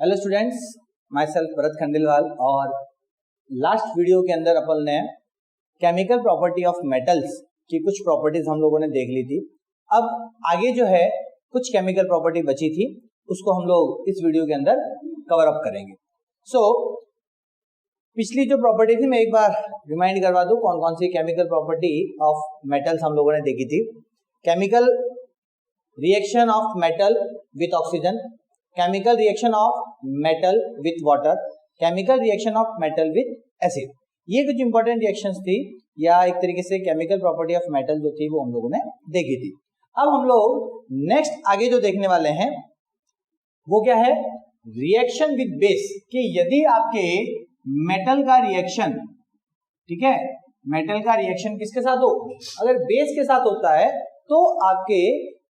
Hello students, my self Bharat Khandelwal. और last video के अंदर अपन ने केमिकल प्रॉपर्टी ऑफ मेटल्स की कुछ प्रॉपर्टीज हम लोगों ने देख ली थी। अब आगे जो है कुछ केमिकल प्रॉपर्टी बची थी, उसको हम लोग इस वीडियो के अंदर कवर अप करेंगे। पिछली जो प्रॉपर्टी थी मैं एक बार रिमाइंड करवा दूं, कौन कौन सी केमिकल प्रॉपर्टी ऑफ मेटल्स हम लोगों ने देखी थी। Chemical reaction of metal with oxygen, chemical reaction of metal with water, chemical reaction of metal with acid. ये कुछ इंपॉर्टेंट रिएक्शंस थी, या एक तरीके से केमिकल प्रॉपर्टी ऑफ मेटल जो थी वो हम लोगों ने देखी थी। अब हम लोग नेक्स्ट आगे जो देखने वाले हैं वो क्या है, रिएक्शन विथ बेस। कि यदि आपके मेटल का रिएक्शन, ठीक है, मेटल का रिएक्शन किसके साथ हो, अगर बेस के साथ होता है तो आपके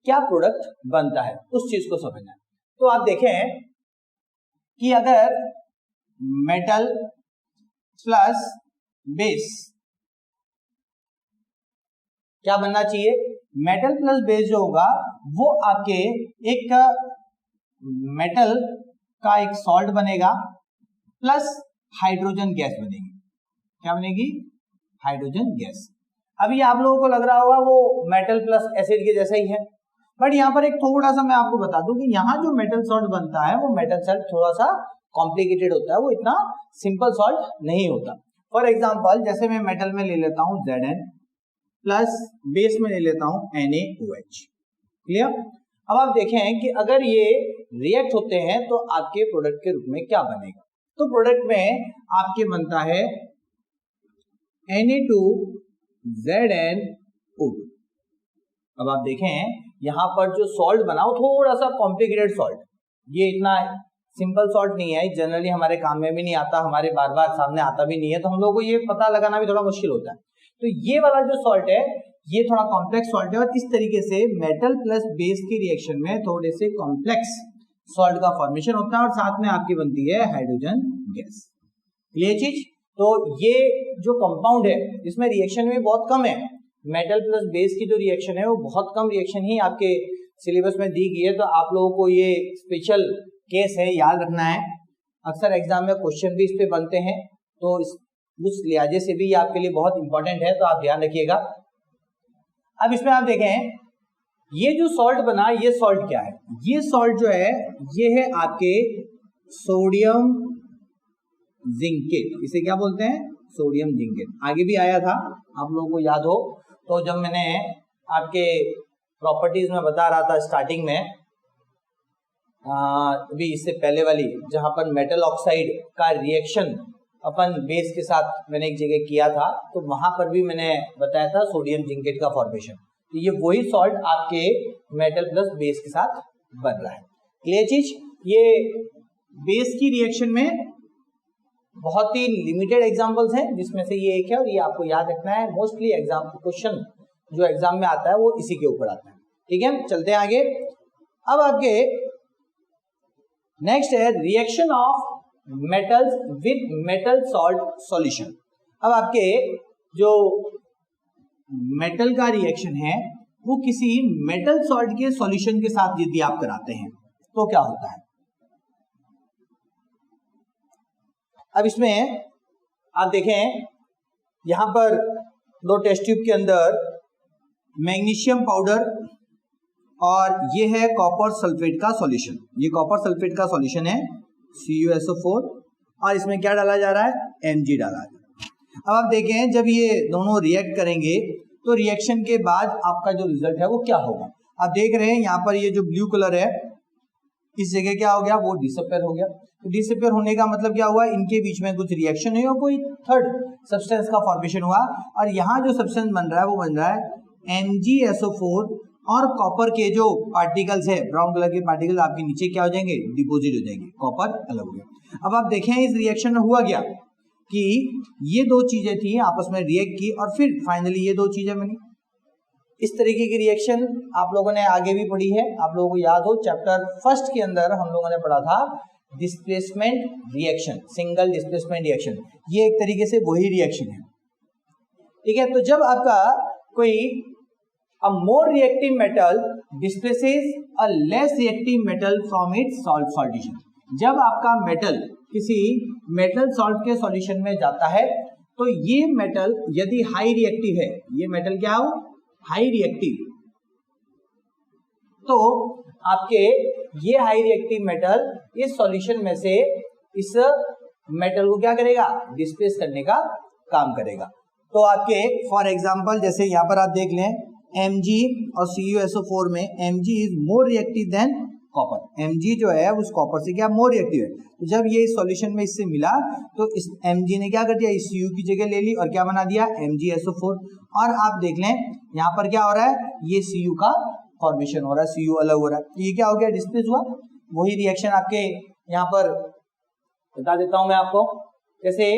क्या प्रोडक्ट बनता है, उस चीज को समझना है। तो आप देखें कि अगर मेटल प्लस बेस क्या बनना चाहिए, मेटल प्लस बेस जो होगा वो आपके एक मेटल का एक सॉल्ट बनेगा प्लस हाइड्रोजन गैस बनेगी। क्या बनेगी, हाइड्रोजन गैस। अभी आप लोगों को लग रहा होगा वो मेटल प्लस एसिड के जैसा ही है, बट यहाँ पर एक थोड़ा सा मैं आपको बता दूं कि यहाँ जो मेटल सॉल्ट बनता है वो मेटल सॉल्ट थोड़ा सा कॉम्प्लिकेटेड होता है, वो इतना सिंपल सॉल्ट नहीं होता। फॉर एग्जांपल जैसे मैं मेटल में ले लेता हूँ Zn प्लस बेस में ले लेता हूँ NaOH। क्लियर। अब आप देखें कि अगर ये रिएक्ट होते हैं तो आपके प्रोडक्ट के रूप में क्या बनेगा। तो प्रोडक्ट में आपके बनता है Na2ZnO2। अब आप देखें यहां पर जो सॉल्ट बना वो थोड़ा सा कॉम्प्लिकेटेड सॉल्ट, ये इतना सिंपल सॉल्ट नहीं है, जनरली हमारे काम में भी नहीं आता, हमारे बार बार सामने आता भी नहीं है, तो हम लोगों को ये पता लगाना भी थोड़ा मुश्किल होता है। तो ये वाला जो सॉल्ट है ये थोड़ा कॉम्प्लेक्स सॉल्ट है, और इस तरीके से मेटल प्लस बेस की रिएक्शन में थोड़े से कॉम्प्लेक्स सॉल्ट का फॉर्मेशन होता है, और साथ में आपकी बनती है हाइड्रोजन गैस। क्लियर चीज। तो ये जो कंपाउंड है इसमें रिएक्शन भी बहुत कम है, मेटल प्लस बेस की जो रिएक्शन है वो बहुत कम रिएक्शन ही आपके सिलेबस में दी गई है। तो आप लोगों को ये स्पेशल केस है, याद रखना है। अक्सर एग्जाम में क्वेश्चन भी इस पे बनते हैं, तो उस लिहाजे से भी ये आपके लिए बहुत इंपॉर्टेंट है, तो आप ध्यान रखिएगा। अब इसमें आप देखें ये जो सॉल्ट बना, ये सॉल्ट क्या है, ये सॉल्ट जो है ये है आपके सोडियम जिंकेट। इसे क्या बोलते हैं, सोडियम जिंकेट। आगे भी आया था, आप लोगों को याद हो तो जब मैंने आपके प्रॉपर्टीज में बता रहा था स्टार्टिंग में, अभी इससे पहले वाली जहां पर मेटल ऑक्साइड का रिएक्शन अपन बेस के साथ मैंने एक जगह किया था, तो वहां पर भी मैंने बताया था सोडियम जिंकेट का फॉर्मेशन। तो ये वही सॉल्ट आपके मेटल प्लस बेस के साथ बन रहा है। क्लियर चीज। ये बेस की रिएक्शन में बहुत ही लिमिटेड एग्जांपल्स हैं, जिसमें से ये एक है, और ये आपको याद रखना है। मोस्टली एग्जाम क्वेश्चन जो एग्जाम में आता है वो इसी के ऊपर आता है। ठीक है, चलते हैं आगे। अब आपके नेक्स्ट है reaction of metals with metal salt solution. अब आपके जो मेटल का रिएक्शन है वो किसी मेटल सॉल्ट के सॉल्यूशन के साथ यदि आप कराते हैं तो क्या होता है। अब इसमें आप देखें यहां पर दो टेस्ट ट्यूब के अंदर मैग्नीशियम पाउडर और ये है कॉपर सल्फेट का सॉल्यूशन। ये कॉपर सल्फेट का सॉल्यूशन है CuSO4, और इसमें क्या डाला जा रहा है, Mg डाला जा रहा है। अब आप देखें जब ये दोनों रिएक्ट करेंगे तो रिएक्शन के बाद आपका जो रिजल्ट है वो क्या होगा। आप देख रहे हैं यहाँ पर ये जो ब्लू कलर है इस जगह क्या हो गया, वो डिसअपियर हो गया। तो डिसअपियर होने का मतलब क्या हुआ, इनके बीच में कुछ रिएक्शन हुई और कोई थर्ड सब्सटेंस का फॉर्मेशन हुआ, और यहाँ जो सब्सटेंस बन रहा है वो बन रहा है MgSO4, और कॉपर के जो पार्टिकल्स है, ब्राउन कलर के पार्टिकल आपके नीचे क्या हो जाएंगे, डिपोजिट हो जाएंगे, कॉपर अलग हो गया। अब आप देखें इस रिएक्शन में हुआ क्या कि ये दो चीजें थी आपस में रिएक्ट की, और फिर फाइनली ये दो चीजें बनी। इस तरीके की रिएक्शन आप लोगों ने आगे भी पढ़ी है, आप लोगों को याद हो चैप्टर फर्स्ट के अंदर हम लोगों ने पढ़ा था displacement reaction, single displacement reaction. ये एक तरीके से वही रिएक्शन है। ठीक है, तो जब आपका कोई a more reactive metal displaces a less reactive metal from its solution, जब आपका मेटल किसी मेटल सॉल्ट के सॉल्यूशन में जाता है तो ये मेटल यदि हाई रिएक्टिव है, ये मेटल क्या हो, हाई रिएक्टिव, तो आपके ये हाई रिएक्टिव मेटल इस सॉल्यूशन में से इस मेटल को क्या करेगा, डिस्प्लेस करने का काम करेगा। तो आपके फॉर एग्जांपल जैसे यहाँ पर आप देख लें Mg और CuSO4 में Mg is more reactive than copper. Mg जो है उस कॉपर से क्या मोर रिएक्टिव है। तो जब ये इस सॉल्यूशन में इससे मिला तो इस Mg ने क्या कर दिया, इस Cu की जगह ले ली और क्या बना दिया, MgSO4। और आप देख लें यहाँ पर क्या हो रहा है, ये Cu का फॉर्मेशन हो रहा है, Cu अलग हो रहा है, तो ये क्या हो गया, डिस्प्लेस हुआ। वही रिएक्शन आपके यहाँ पर बता देता हूं मैं आपको, जैसे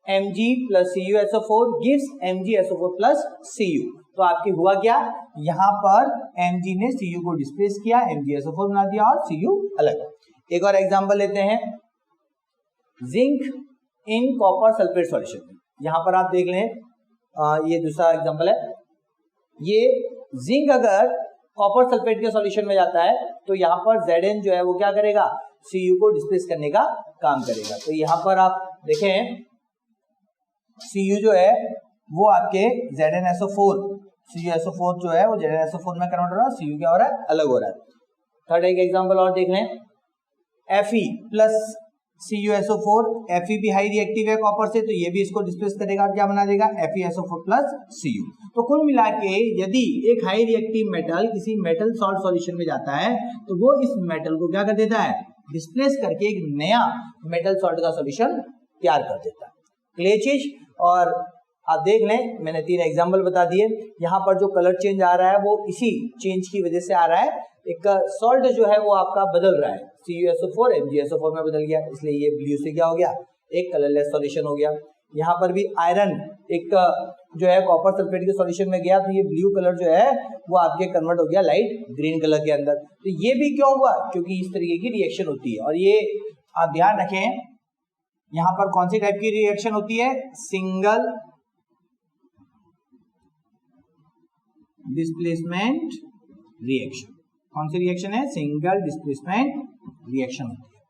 Mg plus CuSO4 gives MgSO4 plus Cu। तो आपके हुआ क्या, यहाँ पर Mg ने Cu को डिस्प्लेस किया, MgSO4 बना दिया और Cu अलग। एक और एग्जांपल लेते हैं, zinc in copper sulphate solution में। यहाँ पर आप देख लें ये दूसरा एग्जांपल है, ये जिंक अगर कॉपर सल्फेट के सॉल्यूशन में जाता है तो यहाँ पर Zn जो है वो क्या करेगा, Cu को डिस्प्लेस करने का काम करेगा। तो यहाँ पर आप देखें Cu जो है वो आपके ZnSO4, CuSO4 जो है वो ZnSO4 में कन्वर्ट हो रहा है, Cu क्या हो रहा है, अलग हो रहा है। थर्ड एक एग्जांपल और देख लें, Fe प्लस CuSO4, Fe भी हाई रिएक्टिव है कॉपर से, तो ये भी इसको डिस्प्लेस करेगा, क्या बना देगा, FeSO4 प्लस Cu। तो कुल मिला के यदि एक हाई रिएक्टिव मेटल किसी मेटल सॉल्ट सॉल्यूशन में जाता है तो वो इस मेटल को क्या कर देता है, डिस्प्लेस करके एक नया मेटल सॉल्ट का सॉल्यूशन तैयार कर देता है। क्लियर चीज। और आप देख लें मैंने 3 एग्जांपल बता दिए, यहाँ पर जो कलर चेंज आ रहा है वो इसी चेंज की वजह से आ रहा है, एक सॉल्ट जो है वो आपका बदल रहा है, CuSO4 MgSO4 में बदल गया, इसलिए ये ब्लू से क्या हो गया, एक कलरलेस सॉल्यूशन हो गया। यहाँ पर भी आयरन एक जो है कॉपर सल्फेट के सॉल्यूशन में गया तो ये ब्लू कलर जो है वो आपके कन्वर्ट हो गया लाइट ग्रीन कलर के अंदर। तो ये भी क्यों हुआ, क्योंकि इस तरीके की रिएक्शन होती है। और ये आप ध्यान रखें, यहाँ पर कौन सी टाइप की रिएक्शन होती है, सिंगल डिस्प्लेसमेंट रिएक्शन। कौन सी रिएक्शन है, सिंगल डिस्प्लेसमेंट रिएक्शन होती है।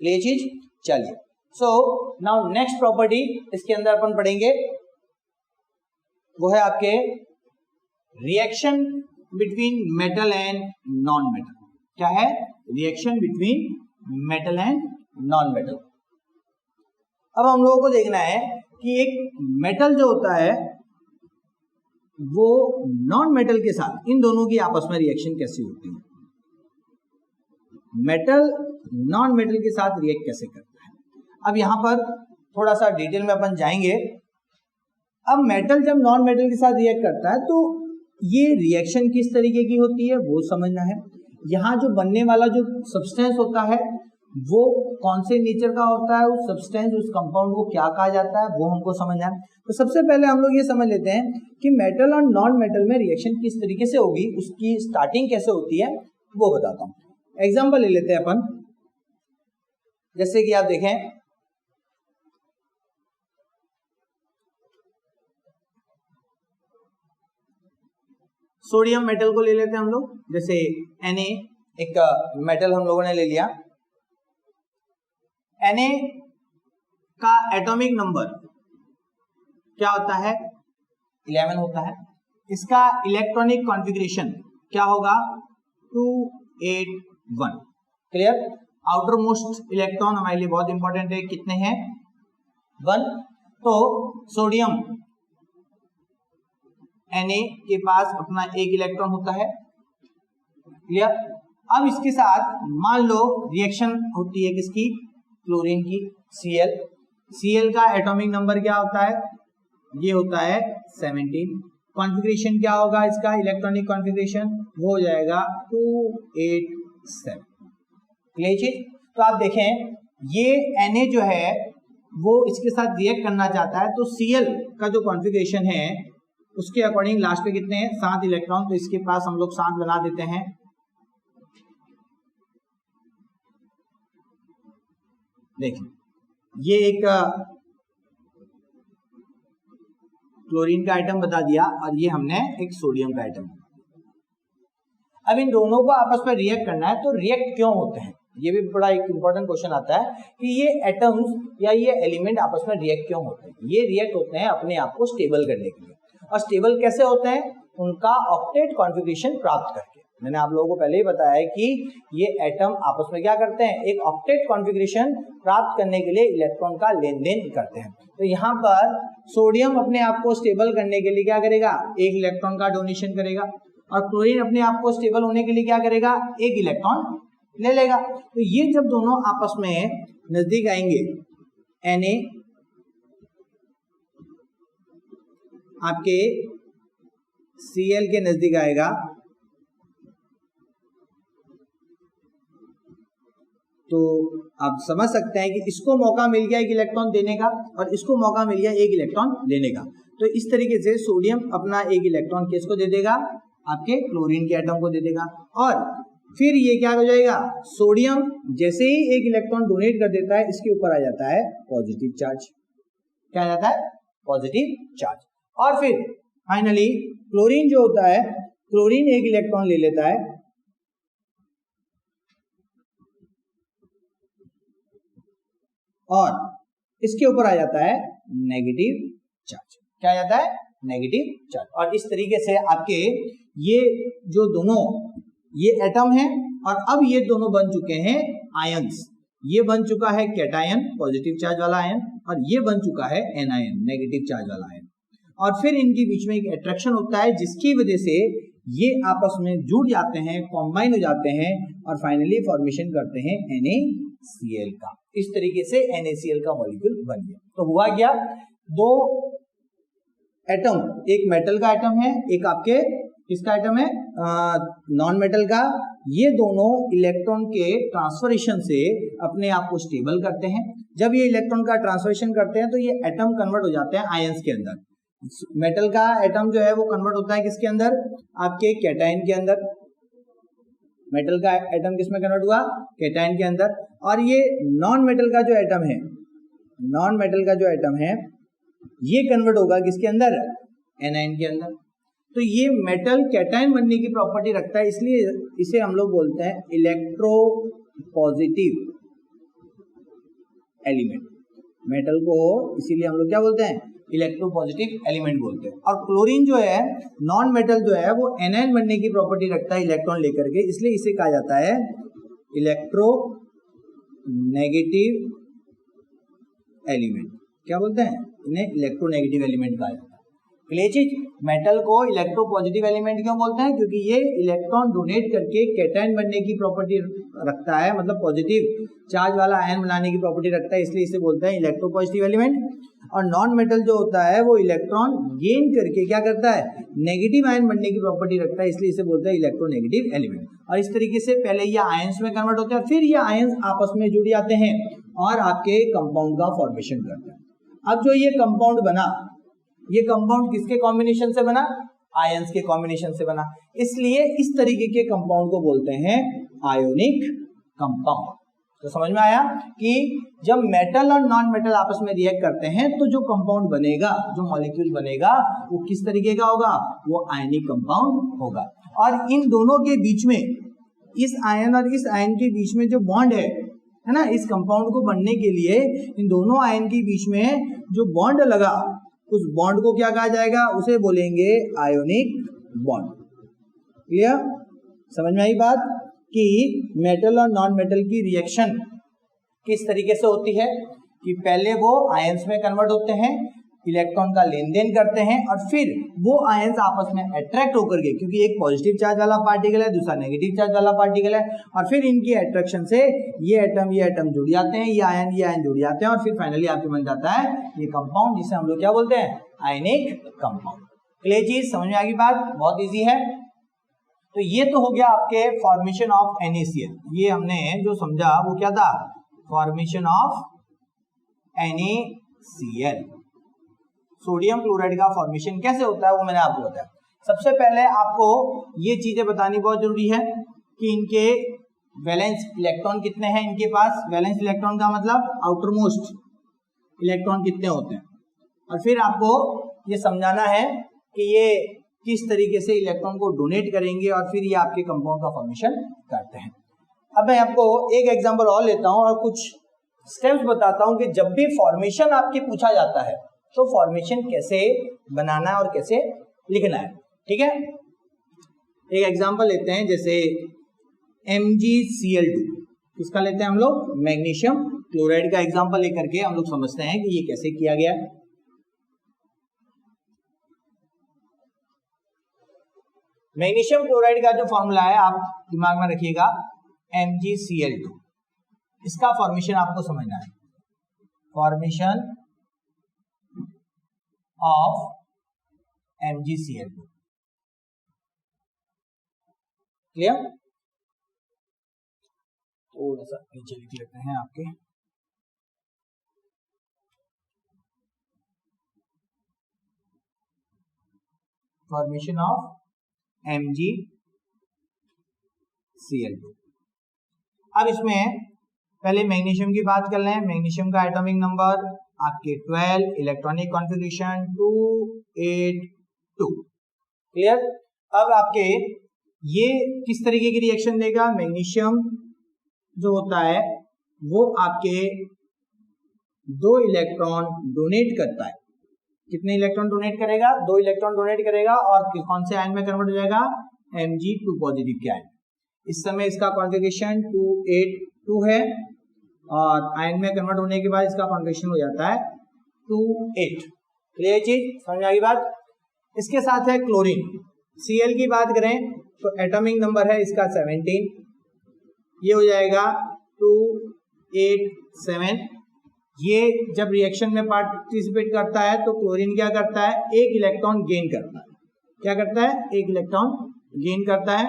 क्लियर चीज। चलिए, सो नाउ नेक्स्ट प्रॉपर्टी इसके अंदर अपन पढ़ेंगे वो है आपके reaction between metal and non metal. क्या है, reaction between metal and non metal. अब हम लोगों को देखना है कि एक मेटल जो होता है वो नॉन मेटल के साथ, इन दोनों की आपस में रिएक्शन कैसी होती है, मेटल नॉन मेटल के साथ रिएक्ट कैसे करता है। अब यहां पर थोड़ा सा डिटेल में अपन जाएंगे। अब मेटल जब नॉन मेटल के साथ रिएक्ट करता है तो ये रिएक्शन किस तरीके की होती है वो समझना है। यहाँ जो बनने वाला जो सब्सटेंस होता है वो कौन से नेचर का होता है, उस सब्सटेंस उस कंपाउंड को क्या कहा जाता है वो हमको समझना है। तो सबसे पहले हम लोग ये समझ लेते हैं कि मेटल और नॉन मेटल में रिएक्शन किस तरीके से होगी, उसकी स्टार्टिंग कैसे होती है वो बताता हूँ। एग्जाम्पल ले लेते हैं अपन, जैसे कि आप देखें सोडियम मेटल को ले लेते हैं हम लोग, जैसे Na एक मेटल हम लोगों ने ले लिया। Na का एटॉमिक नंबर क्या होता है, 11 होता है। इसका इलेक्ट्रॉनिक कॉन्फ़िगरेशन क्या होगा, 281। क्लियर। आउटर मोस्ट इलेक्ट्रॉन हमारे लिए बहुत इंपॉर्टेंट है, कितने हैं, 1। तो सोडियम Na के पास अपना एक इलेक्ट्रॉन होता है। क्लियर। अब इसके साथ मान लो रिएक्शन होती है किसकी, क्लोरीन की, Cl। Cl का एटॉमिक नंबर क्या होता है, ये होता है 17। कॉन्फ़िगरेशन क्या होगा इसका, इलेक्ट्रॉनिक कॉन्फ़िगरेशन वो हो जाएगा 287। क्लियर चीज। तो आप देखें ये Na जो है वो इसके साथ रिएक्ट करना चाहता है, तो Cl का जो कॉन्फ़िगरेशन है उसके अकॉर्डिंग लास्ट पे कितने हैं, 7 इलेक्ट्रॉन। तो इसके पास हम लोग 7 बना देते हैं। देखिए ये एक क्लोरीन का आइटम बता दिया और ये हमने एक सोडियम का आइटम। अब इन दोनों को आपस में रिएक्ट करना है, तो रिएक्ट क्यों होते हैं, ये भी बड़ा एक इंपॉर्टेंट क्वेश्चन आता है कि ये एटम्स या ये एलिमेंट आपस में रिएक्ट क्यों होते हैं। ये रिएक्ट होते हैं अपने आप को स्टेबल करने के लिए। और स्टेबल कैसे होते हैं? उनका ऑक्टेट कॉन्फ़िगरेशन प्राप्त करके। मैंने आप लोगों को पहले ही बताया है कि ये एटम आपस में क्या करते हैं, एक ऑक्टेट कॉन्फ़िगरेशन प्राप्त करने के लिए इलेक्ट्रॉन का लेन देन करते हैं। तो यहाँ पर सोडियम अपने आप को स्टेबल करने के लिए क्या करेगा, एक इलेक्ट्रॉन का डोनेशन करेगा, और क्लोरीन अपने आप को स्टेबल होने के लिए क्या करेगा, एक इलेक्ट्रॉन ले लेगा। तो ये जब दोनों आपस में नजदीक आएंगे, Na आपके Cl के नजदीक आएगा, तो आप समझ सकते हैं कि इसको मौका मिल गया एक इलेक्ट्रॉन देने का और इसको मौका मिल गया एक इलेक्ट्रॉन लेने का। तो इस तरीके से सोडियम अपना एक इलेक्ट्रॉन किसको दे देगा, आपके क्लोरीन के एटम को दे देगा। और फिर ये क्या हो जाएगा, सोडियम जैसे ही एक इलेक्ट्रॉन डोनेट कर देता है, इसके ऊपर आ जाता है पॉजिटिव चार्ज। क्या आ जाता है, पॉजिटिव चार्ज। और फिर फाइनली क्लोरीन जो होता है, क्लोरीन एक इलेक्ट्रॉन ले लेता है और इसके ऊपर आ जाता है नेगेटिव चार्ज। क्या आ जाता है, नेगेटिव चार्ज। और इस तरीके से आपके ये जो दोनों ये एटम है और अब ये दोनों बन चुके हैं आयंस। ये बन चुका है कैटायन, पॉजिटिव चार्ज वाला आयन, और ये बन चुका है एनायन, नेगेटिव चार्ज वाला आयन। और फिर इनके बीच में एक अट्रैक्शन होता है जिसकी वजह से ये आपस में जुड़ जाते हैं, कॉम्बाइन हो जाते हैं और फाइनली फॉर्मेशन करते हैं NaCl का। इस तरीके से NaCl का मॉलिक्यूल बन गया। तो हुआ क्या, दो एटम, एक मेटल का एटम है, एक आपके किसका एटम है, नॉन मेटल का। ये दोनों इलेक्ट्रॉन के ट्रांसफरेशन से अपने आप को स्टेबल करते हैं। जब ये इलेक्ट्रॉन का ट्रांसफरेशन करते हैं तो ये एटम कन्वर्ट हो जाते हैं आयंस के अंदर। मेटल का एटम जो है वो कन्वर्ट होता है किसके अंदर, आपके कैटायन के अंदर। मेटल का एटम किसमें कन्वर्ट हुआ, कैटायन के अंदर। और ये नॉन मेटल का जो एटम है, नॉन मेटल का जो एटम है ये कन्वर्ट होगा किसके अंदर, एनायन के अंदर। तो ये मेटल कैटायन बनने की प्रॉपर्टी रखता है, इसलिए इसे हम लोग बोलते हैं इलेक्ट्रोपॉजिटिव एलिमेंट। मेटल को इसीलिए हम लोग क्या बोलते हैं, इलेक्ट्रोपॉजिटिव एलिमेंट बोलते हैं। और क्लोरीन जो है, नॉन मेटल जो है, वो एनायन बनने की प्रॉपर्टी रखता है इलेक्ट्रॉन लेकर के, इसलिए इसे कहा जाता है इलेक्ट्रो नेगेटिव एलिमेंट। क्या बोलते हैं इन्हें, इलेक्ट्रोनेगेटिव एलिमेंट कहा जाता है। क्लियर चीज, मेटल को इलेक्ट्रोपॉजिटिव एलिमेंट क्यों बोलते हैं, क्योंकि ये इलेक्ट्रॉन डोनेट करके कैटायन बनने की प्रॉपर्टी रखता है, मतलब पॉजिटिव चार्ज वाला आयन बनाने की प्रॉपर्टी रखता है, इसलिए इसे बोलते हैं इलेक्ट्रोपॉजिटिव एलिमेंट। और नॉन मेटल जो होता है वो इलेक्ट्रॉन गेन करके क्या करता है, नेगेटिव आयन बनने की प्रॉपर्टी रखता है, इसलिए इसे बोलते हैं इलेक्ट्रोनेगेटिव एलिमेंट। और इस तरीके से पहले ये आयंस में कन्वर्ट होते हैं, फिर ये आयंस आपस में जुड़ जाते हैं और आपके कंपाउंड का फॉर्मेशन करते हैं। अब जो ये कंपाउंड बना, ये कंपाउंड किसके कॉम्बिनेशन से बना, आयंस के कॉम्बिनेशन से बना, इसलिए इस तरीके के कंपाउंड को बोलते हैं आयोनिक कंपाउंड। तो समझ में आया कि जब मेटल और नॉन मेटल आपस में रिएक्ट करते हैं तो जो कंपाउंड बनेगा, जो मॉलिक्यूल बनेगा, वो किस तरीके का होगा, वो आयनिक कंपाउंड होगा। और इन दोनों के बीच में, इस आयन और इस आयन के बीच में जो बॉन्ड है ना, इस कंपाउंड को बनने के लिए इन दोनों आयन के बीच में जो बॉन्ड लगा, उस बॉन्ड को क्या कहा जाएगा, उसे बोलेंगे आयोनिक बॉन्ड। क्लियर, समझ में आई बात कि मेटल और नॉन मेटल की रिएक्शन किस तरीके से होती है कि पहले वो आयंस में कन्वर्ट होते हैं, इलेक्ट्रॉन का लेन देन करते हैं, और फिर वो आयंस आपस में अट्रैक्ट होकर के, क्योंकि एक पॉजिटिव चार्ज वाला पार्टिकल है, दूसरा नेगेटिव चार्ज वाला पार्टिकल है, और फिर इनकी अट्रैक्शन से ये एटम जुड़ जाते हैं, ये आयन जुड़ जाते हैं, और फिर फाइनली आपके बन जाता है ये कंपाउंड, जिसे हम लोग क्या बोलते हैं, आयनिक कंपाउंड। क्लियर चीज, समझ में आ गई बात, बहुत ईजी है। तो ये तो हो गया आपके फॉर्मेशन ऑफ NaCl। ये हमने जो समझा वो क्या था, formation of NaCl। Sodium chloride का फॉर्मेशन कैसे होता है वो मैंने आपको बताया। सबसे पहले आपको ये चीजें बतानी बहुत जरूरी है कि इनके वैलेंस इलेक्ट्रॉन कितने हैं इनके पास। वैलेंस इलेक्ट्रॉन का मतलब आउटर मोस्ट इलेक्ट्रॉन कितने होते हैं, और फिर आपको ये समझाना है कि ये किस तरीके से इलेक्ट्रॉन को डोनेट करेंगे और फिर ये आपके कंपाउंड का फॉर्मेशन करते हैं। अब मैं आपको एक एग्जांपल और लेता हूं और कुछ स्टेप्स बताता हूं कि जब भी फॉर्मेशन आपके पूछा जाता है तो फॉर्मेशन कैसे बनाना है और कैसे लिखना है। ठीक है, एक एग्जांपल लेते हैं, जैसे MgCl2, किसका लेते हैं हम लोग, मैग्नीशियम क्लोराइड का एग्जांपल लेकर के हम लोग समझते हैं कि ये कैसे किया गया है। मैग्नीशियम क्लोराइड का जो फॉर्मूला है आप दिमाग में रखिएगा, MgCl2। इसका फॉर्मेशन आपको समझना है, फॉर्मेशन ऑफ MgCl2। क्लियर? थोड़ा सा नीचे लिख लेते हैं आपके, फॉर्मेशन ऑफ MgCl2। अब इसमें पहले मैग्नीशियम की बात कर लें। मैग्नीशियम का एटॉमिक नंबर आपके 12, इलेक्ट्रॉनिक कॉन्फ़िगरेशन 282। क्लियर? अब आपके ये किस तरीके की रिएक्शन देगा, मैग्नीशियम जो होता है वो आपके 2 इलेक्ट्रॉन डोनेट करता है। कितने इलेक्ट्रॉन डोनेट करेगा, 2 इलेक्ट्रॉन डोनेट करेगा और कौन से आयन में कन्वर्ट हो जाएगा, Mg2 पॉजिटिव के आयन। इस समय इसका कॉन्फ़िगरेशन 282 है और आयन में कन्वर्ट होने के बाद इसका कॉन्फ़िगरेशन हो जाता है 28। क्लियर चीज, समझ में आई बात? इसके साथ है क्लोरीन, Cl की बात करें तो एटॉमिक नंबर है इसका 17, ये हो जाएगा 287। ये जब रिएक्शन में पार्टिसिपेट करता है तो क्लोरीन क्या करता है, 1 इलेक्ट्रॉन गेन करता है। क्या करता है, 1 इलेक्ट्रॉन गेन करता है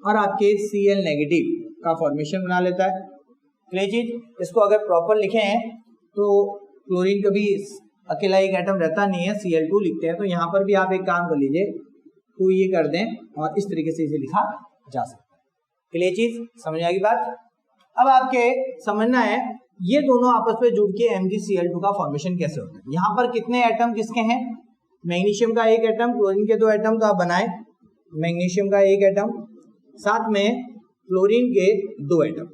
और आपके Cl नेगेटिव का फॉर्मेशन बना लेता है। क्लियर चीज, इसको अगर प्रॉपर लिखें तो क्लोरीन कभी अकेला एक एटम रहता नहीं है, Cl2 लिखते हैं, तो यहाँ पर भी आप एक काम कर लीजिए, तो ये कर दें और इस तरीके से इसे लिखा जा सकता है। क्लियर चीज, समझ आएगी बात? अब आपके समझना है ये दोनों आपस में जुड़ के MgCl2 का फॉर्मेशन कैसे होता है। यहाँ पर कितने एटम किसके हैं, मैग्नीशियम का 1 एटम, क्लोरीन के 2 एटम, तो आप बनाए मैग्नीशियम का 1 एटम, साथ में क्लोरीन के 2 एटम।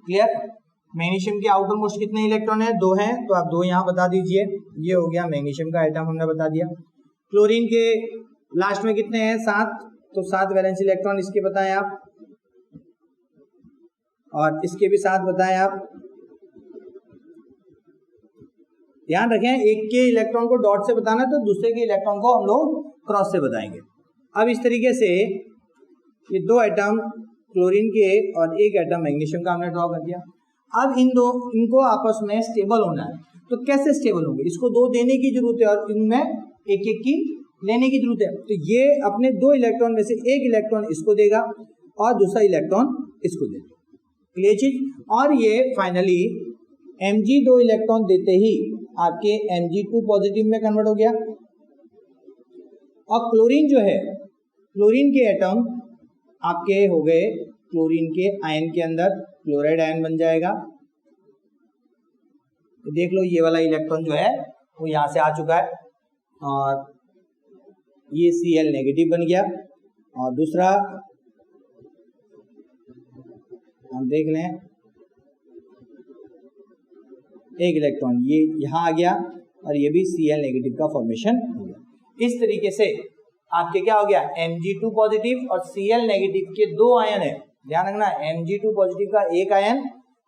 क्लियर? मैग्नीशियम के आउटर मोस्ट कितने इलेक्ट्रॉन है, 2 हैं, तो आप 2 यहाँ बता दीजिए। ये हो गया मैग्नीशियम का एटम, हमने बता दिया। क्लोरीन के लास्ट में कितने हैं, 7, तो 7 वैलेंस इलेक्ट्रॉन इसके बताएं आप, और इसके भी 7 बताएं आप। ध्यान रखें, एक के इलेक्ट्रॉन को डॉट से बताना तो दूसरे के इलेक्ट्रॉन को हम लोग क्रॉस से बताएंगे। अब इस तरीके से ये 2 एटम क्लोरीन के और 1 एटम मैग्नीशियम का हमने ड्रॉ कर दिया। अब इनको आपस में स्टेबल होना है, तो कैसे स्टेबल होंगे, इसको 2 देने की जरूरत है और इनमें एक एक की लेने की जरूरत है। तो ये अपने 2 इलेक्ट्रॉन में से 1 इलेक्ट्रॉन इसको देगा और दूसरा इलेक्ट्रॉन इसको देगा। क्लियर चीज? और ये फाइनली Mg 2 इलेक्ट्रॉन देते ही आपके Mg2 पॉजिटिव में कन्वर्ट हो गया। और क्लोरीन जो है, क्लोरीन के एटम आपके हो गए क्लोरीन के आयन के अंदर क्लोराइड आयन बन जाएगा। तो देख लो ये वाला इलेक्ट्रॉन जो है वो यहाँ से आ चुका है और ये Cl नेगेटिव बन गया। और दूसरा हम देख लें, 1 इलेक्ट्रॉन ये यहाँ आ गया और ये भी Cl नेगेटिव का फॉर्मेशन हो गया। इस तरीके से आपके क्या हो गया, Mg2 पॉजिटिव और Cl नेगेटिव के 2 आयन है। ध्यान रखना, Mg2 पॉजिटिव का 1 आयन,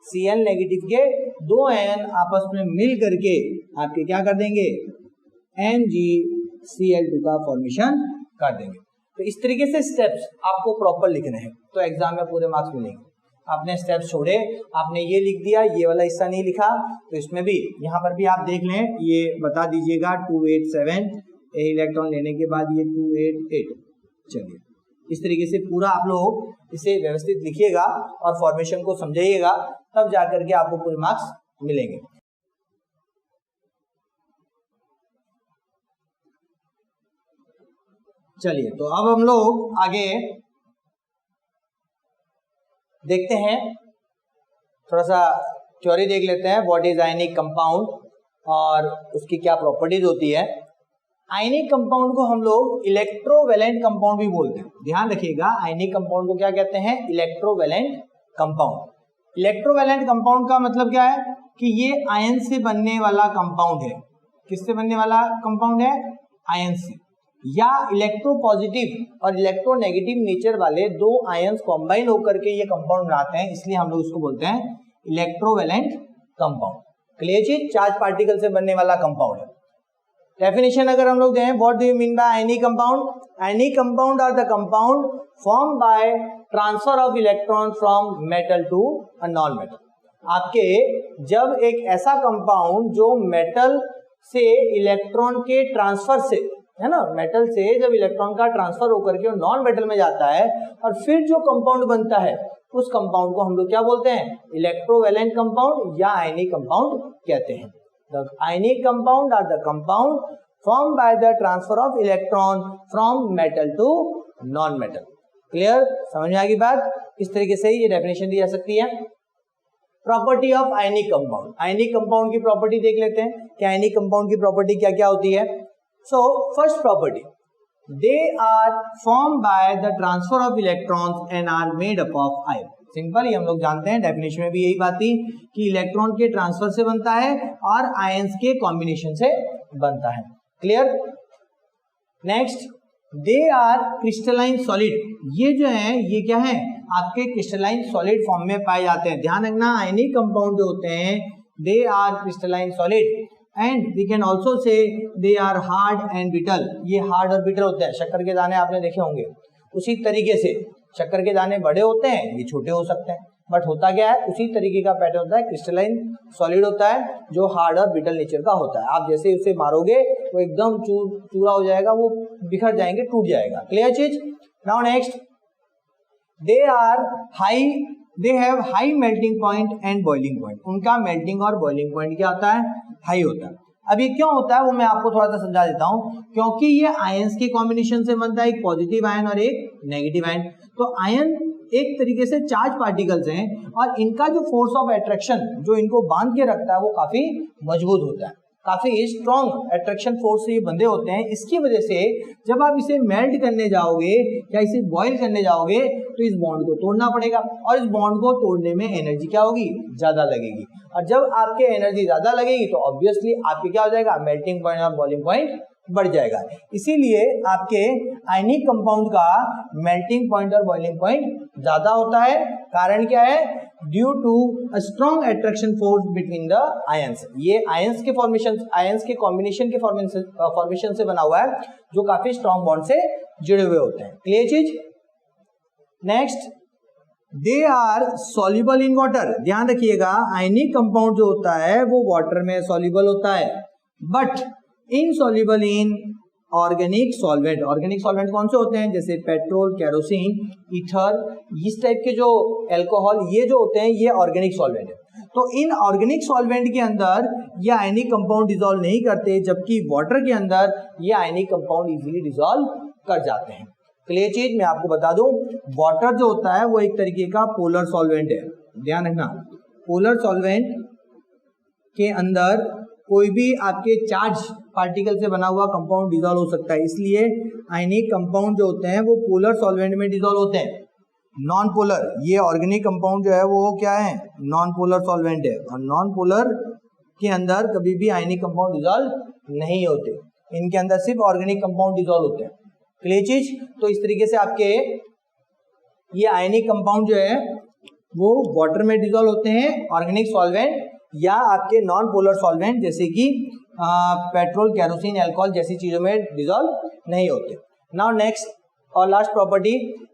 Cl नेगेटिव के 2 आयन आपस में मिल करके आपके क्या कर देंगे, MgCl2 का फॉर्मेशन कर देंगे। तो इस तरीके से स्टेप्स आपको प्रॉपर लिखने हैं, तो एग्जाम में पूरे मार्क्स मिलेंगे। आपने स्टेप्स छोड़े, आपने ये लिख दिया, ये वाला हिस्सा नहीं लिखा, तो इसमें भी यहाँ पर भी आप देख लें, ये बता दीजिएगा 287 इलेक्ट्रॉन लेने के बाद ये 288। चलिए इस तरीके से पूरा आप लोग इसे व्यवस्थित लिखिएगा और फॉर्मेशन को समझाइएगा, तब जाकर के आपको पूरे मार्क्स मिलेंगे। चलिए तो अब हम लोग आगे देखते हैं, थोड़ा सा थ्योरी देख लेते हैं, व्हाट इज आयनिक कंपाउंड और उसकी क्या प्रॉपर्टीज होती है। आयनिक कंपाउंड को हम लोग इलेक्ट्रोवैलेंट कंपाउंड भी बोलते हैं। ध्यान रखिएगा, आयनिक कंपाउंड को क्या कहते हैं? Electrovalent compound. इलेक्ट्रोवैलेंट कंपाउंड का मतलब क्या है कि ये आयन से बनने वाला कंपाउंड है। किससे बनने वाला कंपाउंड है? आयन से। या इलेक्ट्रोपॉजिटिव और इलेक्ट्रोनेगेटिव नेचर वाले दो आयंस कॉम्बाइन होकर के ये कंपाउंड बनाते हैं, इसलिए हम लोग इसको बोलते हैं इलेक्ट्रोवैलेंट कंपाउंड। क्लियर चीज? चार्ज पार्टिकल से बनने वाला कंपाउंड है। डेफिनेशन अगर हम लोग दें, what do you mean by ionic compound? Ionic compound are the compound form by transfer of electron from metal to a non metal. आपके जब एक ऐसा कंपाउंड जो मेटल से इलेक्ट्रॉन के ट्रांसफर से, है ना, मेटल से जब इलेक्ट्रॉन का ट्रांसफर होकर के नॉन मेटल में जाता है और फिर जो कंपाउंड बनता है उस कंपाउंड को हम लोग क्या बोलते हैं? इलेक्ट्रोवैलेंट कंपाउंड या आयनिक कंपाउंड कहते हैं। The ionic compound are the compound form by the transfer of electron from metal to non metal. Clear? समझ में आ गई बात? इस तरीके से ये डेफिनेशन दी जा सकती है। Property of ionic compound. Ionic compound की प्रॉपर्टी देख लेते हैं कि आयनिक कंपाउंड की प्रॉपर्टी क्या क्या होती है। So first property, they are formed by the transfer of electrons and are made up of ion. Simple, ये हम लोग जानते हैं, डेफिनेशन में भी यही बात थी कि इलेक्ट्रॉन के ट्रांसफर से बनता है और आयंस के कॉम्बिनेशन से बनता है। Clear? Next, they are crystalline solid. ये जो है ये क्या है? आपके क्रिस्टलाइन सॉलिड फॉर्म में पाए जाते हैं। ध्यान रखना, आयनिक कंपाउंड जो होते हैं they are crystalline solid and we can also say they are hard and brittle. ये हार्ड और ब्रिटल होते हैं। शक्कर के दाने आपने देखे होंगे, उसी तरीके से शक्कर के दाने बड़े होते हैं, ये छोटे हो सकते हैं, बट होता क्या है? उसी तरीके का पैटर्न होता है। क्रिस्टलाइन सॉलिड होता है जो हार्ड और ब्रिटल नेचर का होता है। आप जैसे उसे मारोगे वो एकदम चूरा हो जाएगा, वो बिखर जाएंगे, टूट जाएगा। क्लियर चीज? Now next, they are high, they have high melting point and boiling point. उनका मेल्टिंग और बॉइलिंग पॉइंट क्या होता है? हाई होता है। अब ये क्यों होता है वो मैं आपको थोड़ा सा समझा देता हूं। क्योंकि ये आयंस के कॉम्बिनेशन से बनता है, एक पॉजिटिव आयन और एक नेगेटिव आयन। तो आयन एक तरीके से चार्ज पार्टिकल्स हैं और इनका जो फोर्स ऑफ अट्रैक्शन जो इनको बांध के रखता है वो काफी मजबूत होता है, काफी स्ट्रॉन्ग अट्रैक्शन फोर्स से ये बंधे होते हैं। इसकी वजह से जब आप इसे मेल्ट करने जाओगे या इसे बॉईल करने जाओगे तो इस बॉन्ड को तोड़ना पड़ेगा और इस बॉन्ड को तोड़ने में एनर्जी क्या होगी? ज्यादा लगेगी। और जब आपके एनर्जी ज्यादा लगेगी तो ऑब्वियसली आपके क्या हो जाएगा? मेल्टिंग पॉइंट और बॉइलिंग पॉइंट बढ़ जाएगा। इसीलिए आपके आयनिक कंपाउंड का मेल्टिंग पॉइंट और बॉइलिंग पॉइंट ज्यादा होता है। कारण क्या है? Due to a strong attraction force between the ions. ये आयंस के फॉर्मेशन, आयंस के कॉम्बिनेशन के फॉर्मेशन से बना हुआ है जो काफी स्ट्रॉन्ग बॉन्ड से जुड़े हुए होते हैं। क्लियर चीज? Next, they are soluble in water. ध्यान रखिएगा, आयनिक कंपाउंड जो होता है वो वाटर में सॉल्युबल होता है, but insoluble in organic solvent. Organic solvent कौन से होते हैं? जैसे पेट्रोल, केरोसिन, ईथर, इस टाइप के जो एल्कोहल, ये जो होते हैं ये ऑर्गेनिक सॉल्वेंट है। तो इन ऑर्गेनिक सॉल्वेंट के अंदर ये आयनिक कंपाउंड डिसॉल्व नहीं करते, जबकि वाटर के अंदर ये आयनिक कंपाउंड इजीली डिसॉल्व कर जाते हैं। क्लियर चीज? मैं आपको बता दूं, वाटर जो होता है वो एक तरीके का पोलर सॉल्वेंट है। ध्यान रखना, पोलर सॉल्वेंट के अंदर कोई भी आपके चार्ज पार्टिकल से बना हुआ कंपाउंड डिसॉल्व हो सकता है। इसलिए आयनिक कंपाउंड जो होते हैं वो पोलर सॉल्वेंट में डिसॉल्व होते हैं। नॉन पोलर, ये ऑर्गेनिक कंपाउंड जो है वो क्या है? नॉन पोलर सॉल्वेंट है। और नॉन पोलर के अंदर कभी भी आयनिक कंपाउंड डिसॉल्व नहीं होते, इनके अंदर सिर्फ ऑर्गेनिक कंपाउंड डिसॉल्व होते हैं। क्लियर चीज? तो इस तरीके से आपके ये आयनिक कंपाउंड जो है वो वाटर में डिसॉल्व होते हैं, ऑर्गेनिक सॉल्वेंट या आपके नॉन पोलर सॉल्वेंट जैसे कि पेट्रोल, केरोसिन, अल्कोहल जैसी चीजों में डिसॉल्व नहीं होते। नाउ नेक्स्ट और last property,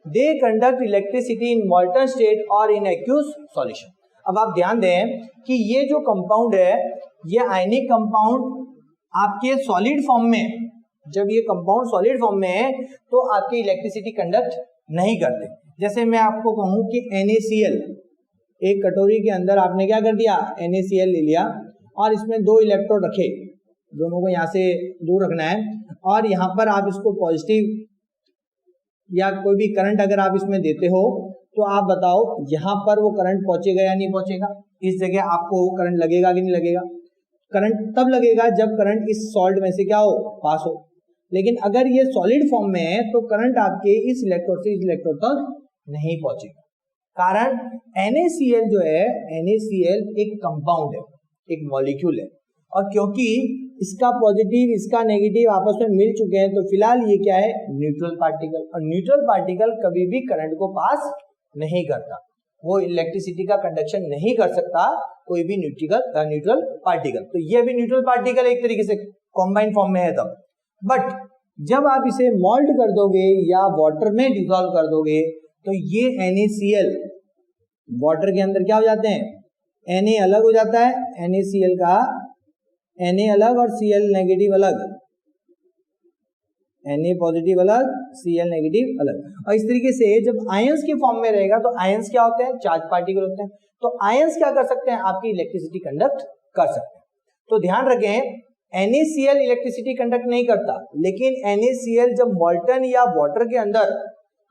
they conduct electricity in मॉल्टन state और इन एक्यूस सॉल्यूशन। अब आप ध्यान दें कि ये जो कंपाउंड है ये आयनिक कंपाउंड आपके सॉलिड फॉर्म में, जब ये कंपाउंड सॉलिड फॉर्म में है तो आपकी इलेक्ट्रिसिटी कंडक्ट नहीं करते। जैसे मैं आपको कहूं कि NaCl, एक कटोरी के अंदर आपने क्या कर दिया? NaCl ले लिया और इसमें दो इलेक्ट्रोड रखे, दोनों को यहाँ से दूर रखना है और यहाँ पर आप इसको पॉजिटिव या कोई भी करंट अगर आप इसमें देते हो तो आप बताओ यहाँ पर वो करंट पहुंचेगा या नहीं पहुंचेगा? इस जगह आपको वो करंट लगेगा कि नहीं लगेगा? करंट तब लगेगा जब करंट इस सॉल्ट में से क्या हो? पास हो। लेकिन अगर ये सॉलिड फॉर्म में है तो करंट आपके इस इलेक्ट्रोड से इस इलेक्ट्रोड तक नहीं पहुंचेगा। कारण NaCl जो है, NaCl एक कंपाउंड है, एक मॉलिक्यूल है, और क्योंकि इसका पॉजिटिव इसका नेगेटिव आपस में मिल चुके हैं तो फिलहाल ये क्या है, न्यूट्रल पार्टिकल। और न्यूट्रल पार्टिकल कभी भी करंट को पास नहीं करता, वो इलेक्ट्रिसिटी का कंडक्शन नहीं कर सकता कोई भी न्यूट्रल पार्टिकल। तो ये भी न्यूट्रल पार्टिकल एक तरीके से कॉम्बाइंड फॉर्म में है तब। बट जब आप इसे मोल्ड कर दोगे या वाटर में डिसॉल्व कर दोगे तो ये NaCl वाटर के अंदर क्या हो जाते हैं, Na अलग हो जाता है, NaCl का Na अलग और Cl नेगेटिव अलग, Na पॉजिटिव अलग, Cl नेगेटिव अलग। और इस तरीके से जब आयंस के फॉर्म में रहेगा तो आयंस क्या होते हैं, चार्ज पार्टिकल होते हैं। तो आयंस क्या कर सकते हैं, आपकी इलेक्ट्रिसिटी कंडक्ट कर सकते हैं। तो ध्यान रखें, NaCl इलेक्ट्रिसिटी कंडक्ट नहीं करता, लेकिन NaCl जब मॉल्टन या वाटर के अंदर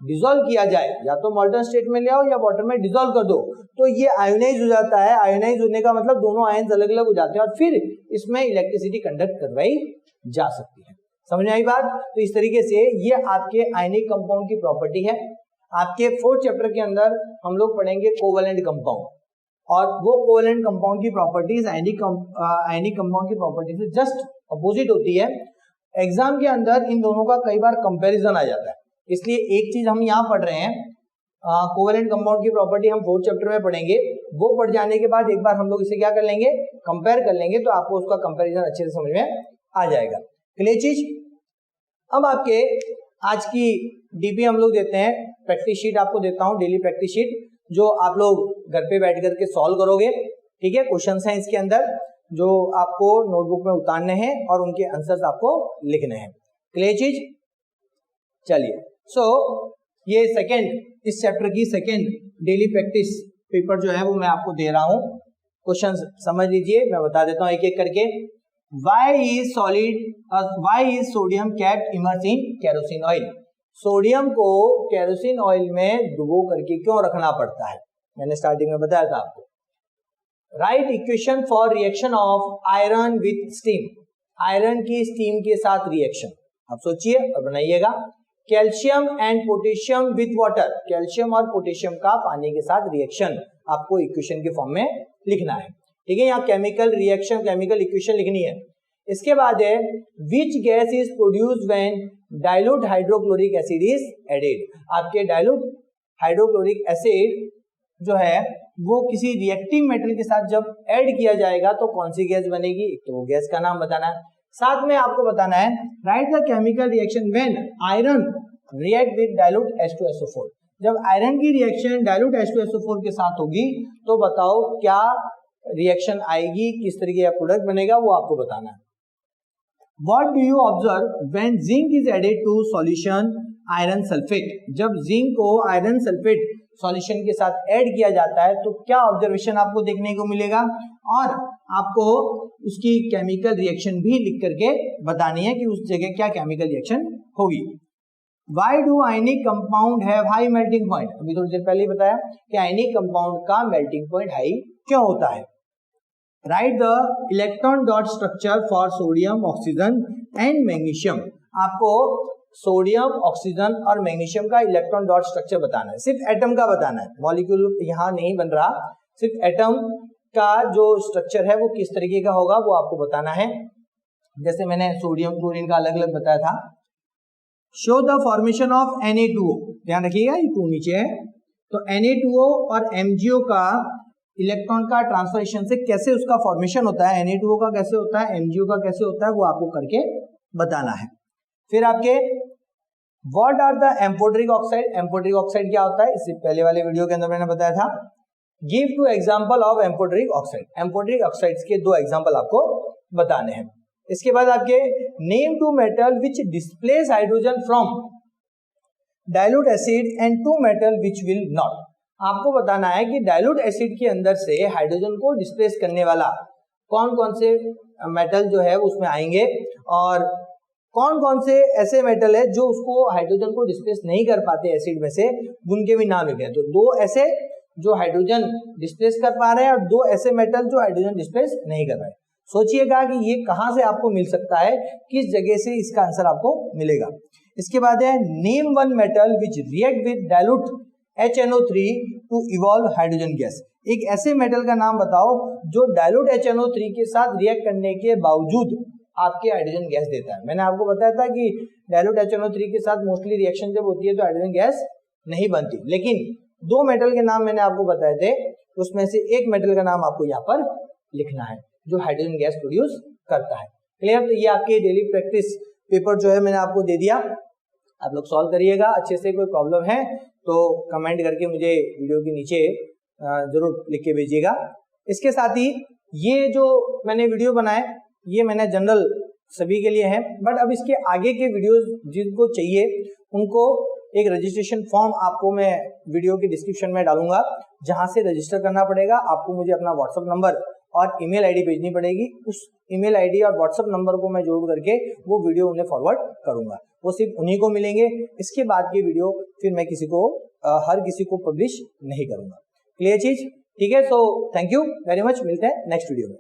डिसॉल्व किया जाए, या तो मॉल्टन स्टेट में ले आओ या वाटर में डिसॉल्व कर दो, तो ये आयोनाइज हो जाता है। आयोनाइज होने का मतलब दोनों आयंस अलग अलग हो जाते हैं और फिर इसमें इलेक्ट्रिसिटी कंडक्ट करवाई जा सकती है। समझ में आई बात? तो इस तरीके से ये आपके आयनिक कंपाउंड की प्रॉपर्टी है। आपके 4th चैप्टर के अंदर हम लोग पढ़ेंगे कोवेलेंट कंपाउंड, और वो कोवेलेंट कंपाउंड की प्रॉपर्टीज आयनिक कंपाउंड की प्रॉपर्टी से जस्ट अपोजिट होती है। एग्जाम के अंदर इन दोनों का कई बार कंपैरिजन आ जाता है, इसलिए एक चीज हम यहाँ पढ़ रहे हैं, कोवेलेंट कंपाउंड की प्रॉपर्टी हम 4th चैप्टर में पढ़ेंगे। वो पढ़ जाने के बाद एक बार हम लोग इसे क्या कर लेंगे, कंपेयर कर लेंगे, तो आपको उसका कंपैरिजन अच्छे से समझ में आ जाएगा। क्लियर चीज? अब आपके आज की डीपी हम लोग देते हैं, प्रैक्टिस शीट आपको देता हूं, डेली प्रैक्टिस शीट, जो आप लोग घर पे बैठ करके सॉल्व करोगे। ठीक है, क्वेश्चंस हैं इसके अंदर जो आपको नोटबुक में उतारने हैं और उनके आंसर्स आपको लिखने हैं। क्लियर चीज? चलिए, सो ये इस चैप्टर की सेकेंड डेली प्रैक्टिस पेपर जो है वो मैं आपको दे रहा हूं। क्वेश्चंस समझ लीजिए, मैं बता देता हूं एक एक करके। Why is sodium kept immersed in kerosene oil? Sodium को केरोसिन ऑयल में डुबो करके क्यों रखना पड़ता है, मैंने स्टार्टिंग में बताया था आपको। Right equation for reaction of iron with steam, iron की स्टीम के साथ रिएक्शन, आप सोचिए और बनाइएगा। Calcium and potassium with water, calcium और पोटेशियम का पानी के साथ रिएक्शन आपको इक्वेशन के फॉर्म में लिखना है। ठीक है, यहाँ केमिकल रिएक्शन, केमिकल इक्वेशन लिखनी है। इसके बाद है which gas is produced when dilute hydrochloric acid is added. आपके डाइल्यूट हाइड्रोक्लोरिक एसिड जो है वो किसी रिएक्टिव मेटल के साथ जब ऐड किया जाएगा तो कौन सी गैस बनेगी, तो वो गैस का नाम बताना है। साथ में आपको बताना है right the chemical reaction when iron react with dilute H2SO4। जब आयरन की रिएक्शन डाइल्यूट H2SO4 के साथ होगी तो बताओ क्या रिएक्शन आएगी, किस तरीके का प्रोडक्ट बनेगा, वो आपको बताना है। What do you observe when zinc is added to solution iron sulfate? जब जिंक को आयरन सल्फेट सॉल्यूशन के साथ ऐड किया जाता है तो क्या ऑब्जर्वेशन आपको देखने को मिलेगा, और आपको उसकी केमिकल रिएक्शन भी लिख करके बतानी है कि उस जगह क्या केमिकल रिएक्शन होगी। Why do ionic compound have high melting point? अभी थोड़ी देर पहले ही बताया कि आयनिक कंपाउंड का मेल्टिंग पॉइंट हाई क्यों होता है। Right the electron dot structure for sodium, oxygen and magnesium. आपको सोडियम, ऑक्सीजन और मैग्नीशियम का इलेक्ट्रॉन डॉट स्ट्रक्चर बताना है, सिर्फ एटम का बताना है, मॉलिक्यूल यहाँ नहीं बन रहा, सिर्फ एटम का जो स्ट्रक्चर है वो किस तरीके का होगा वो आपको बताना है। जैसे मैंने सोडियम क्लोरीन का अलग अलग बताया था। Show the formation of Na2O, ध्यान रखिएगा ये 2 नीचे है, तो Na2O और MgO का इलेक्ट्रॉन का ट्रांसफरेशन से कैसे उसका फॉर्मेशन होता है, Na2O का कैसे होता है, MgO का कैसे होता है, वो आपको करके बताना है। फिर आपके what are the amphoteric oxide, amphoteric oxide क्या होता है, इससे पहले वाले वीडियो के अंदर मैंने बताया था। Give 2 example of amphoteric oxide, amphoteric oxides के 2 एग्जांपल आपको बताने हैं। इसके बाद आपके name 2 metal which displace hydrogen from dilute acid and 2 metal which will not. आपको बताना है कि डाइल्यूट एसिड के अंदर से हाइड्रोजन को डिस्प्लेस करने वाला कौन कौन से मेटल जो है उसमें आएंगे, और कौन कौन से ऐसे मेटल है जो उसको हाइड्रोजन को डिस्प्लेस नहीं कर पाते एसिड में से, उनके भी नाम लिखे हैं। तो 2 ऐसे जो हाइड्रोजन डिस्प्लेस कर पा रहे हैं और 2 ऐसे मेटल जो हाइड्रोजन डिस्प्लेस नहीं कर रहे हैं। सोचिएगा कि ये कहां से आपको मिल सकता है, किस जगह से इसका आंसर आपको मिलेगा। इसके बाद है name one metal which react with dilute HNO3 to evolve hydrogen gas. एक ऐसे मेटल का नाम बताओ जो डाइल्यूट HNO3 के साथ रिएक्ट करने के बावजूद आपके हाइड्रोजन गैस देता है। मैंने आपको बताया था कि डाइल्यूट HNO3 के साथ मोस्टली रिएक्शन जब होती है तो हाइड्रोजन गैस नहीं बनती, लेकिन दो मेटल के नाम मैंने आपको बताए थे, उसमें से एक मेटल का नाम आपको यहाँ पर लिखना है जो हाइड्रोजन गैस प्रोड्यूस करता है। क्लियर? तो ये आपके डेली प्रैक्टिस पेपर जो है मैंने आपको दे दिया, आप लोग सॉल्व करिएगा अच्छे से। कोई प्रॉब्लम है तो कमेंट करके मुझे वीडियो के नीचे जरूर लिख के भेजिएगा। इसके साथ ही ये जो मैंने वीडियो बनाए ये मैंने जनरल सभी के लिए है, बट अब इसके आगे के वीडियोस जिनको चाहिए उनको एक रजिस्ट्रेशन फॉर्म आपको मैं वीडियो की डिस्क्रिप्शन में डालूंगा, जहां से रजिस्टर करना पड़ेगा। आपको मुझे अपना व्हाट्सएप नंबर और ईमेल आईडी भेजनी पड़ेगी। उस ईमेल आईडी और व्हाट्सएप नंबर को मैं जोड़ करके वो वीडियो उन्हें फॉरवर्ड करूंगा, वो सिर्फ उन्हीं को मिलेंगे। इसके बाद की वीडियो फिर मैं हर किसी को पब्लिश नहीं करूंगा। क्लियर चीज? ठीक है, so thank you very much, मिलते हैं नेक्स्ट वीडियो में।